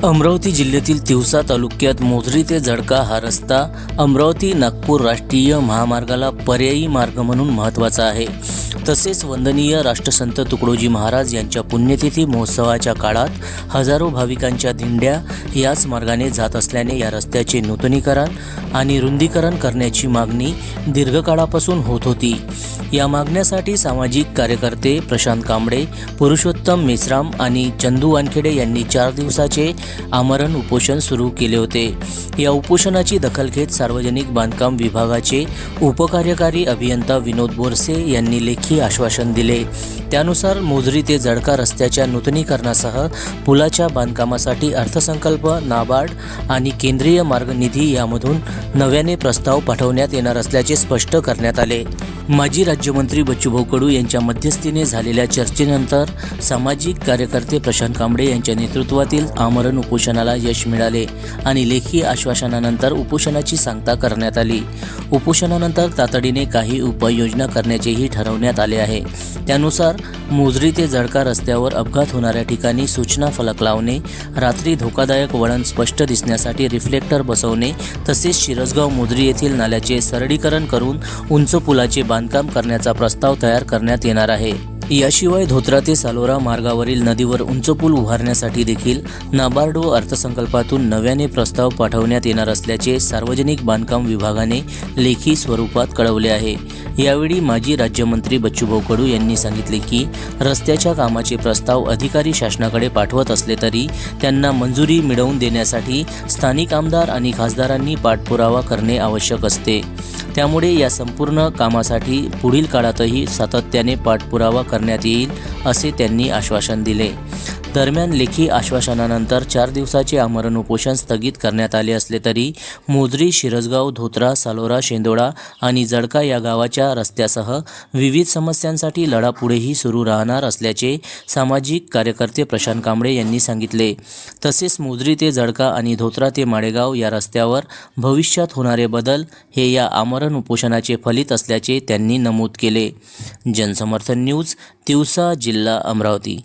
अमरावती जिल्ह्यातील तिवसा तालुक्यात मोझरी ते जळका हा रस्ता अमरावती नागपूर राष्ट्रीय महामार्गाला पर्यायी मार्ग म्हणून महत्त्वाचा आहे। तसेच वंदनीय राष्ट्रसंत तुकडोजी महाराज यांच्या पुण्यतिथी महोत्सवाच्या काळात हजारो भाविकांच्या दिंड्या याच मार्गाने जात असल्याने या रस्त्याचे नूतनीकरण आणि रुंदीकरण करण्याची मागणी दीर्घकाळापासून होत होती। या मागण्यासाठी सामाजिक कार्यकर्ते प्रशांत कांबळे, पुरुषोत्तम मेश्राम आणि चंदू वानखेडे यांनी 4 दिवसाचे आमरण उपोषण सुरू केले होते। या उपोषणाची दखल घेत सार्वजनिक बांधकाम विभागाचे उपकार्यकारी अभियंता विनोद बोरसे यांनी लेखी आश्वासन दिले। त्यानुसार मोझरी ते जळका रस्त्याच्या नूतनीकरणासह पुलाच्या बांधकामासाठी अर्थसंकल्प, नाबार्ड आणि केंद्रीय मार्ग निधी यामधून नव्याने प्रस्ताव पाठवण्यात येणार असल्याचे स्पष्ट करण्यात आले। माजी राज्यमंत्री बच्चूभाऊ कडू यांच्या मध्यस्थीने झालेल्या चर्चेनंतर सामाजिक कार्यकर्ते प्रशांत कांबळे यांच्या नेतृत्वातील आमरण उपोषणाला यश मिळाले आणि लेखी आश्वासनानंतर उपोषणाची सांगता करण्यात आली। उपोषणानंतर तातडीने काही उपाययोजना करण्याचेही ठरवण्यात आले आहे। त्यानुसार मोझरी ते जळका रस्त्यावर अपघात होणाऱ्या ठिकाणी सूचना फलक लावणे, रात्री धोकादायक वळण स्पष्ट दिसण्यासाठी रिफ्लेक्टर बसवणे, तसेच शिरसगाव मोझरी येथील नाल्याचे सरळीकरण करून उंच पुलाचे बांधकाम करण्याचा प्रस्ताव तयार करण्यात येणार आहे। याशिवाय धोत्रा ते सालोरा मार्गावरील नदीवर उंच पूल उभारण्यासाठी देखील नाबार्ड व अर्थसंकल्पातून नव्याने प्रस्ताव पाठवण्यात येणार असल्याचे सार्वजनिक बांधकाम विभागाने लेखी स्वरूपात कळवले आहे। यावेळी माजी राज्यमंत्री बच्चूभाऊ कडू यांनी सांगितले की रस्त्याच्या कामाचे प्रस्ताव अधिकारी शासनाकडे पाठवत असले तरी त्यांना मंजुरी मिळवून देण्यासाठी स्थानिक आमदार आणि खासदारांनी पाठपुरावा करणे आवश्यक असते। त्यामुळे या संपूर्ण कामासाठी पुढील काळातही सातत्याने पाठपुरावा करण्यात येईल असे त्यांनी आश्वासन दिले। दरम्यान लेखी आश्वासनानंतर 4 दिवसाचे आमरण उपोषण स्थगित करण्यात आले असले तरी मोझरी, शिरसगाव, धोत्रा, सालोरा, शेंदोळा आणि जळका या गावाच्या रस्त्यासह विविध समस्यांसाठी लढा पुढेही सुरू राहणार असल्याचे सामाजिक कार्यकर्ते प्रशांत कांबळे यांनी सांगितले। तसेच मोझरी ते जळका आणि धोत्रा ते माळेगाव या रस्त्यावर भविष्यात होणारे बदल हे या आमरण उपोषणाचे फलित असल्याचे त्यांनी नमूद केले। जनसमर्थन न्यूज, तिवसा, जिल्हा अमरावती।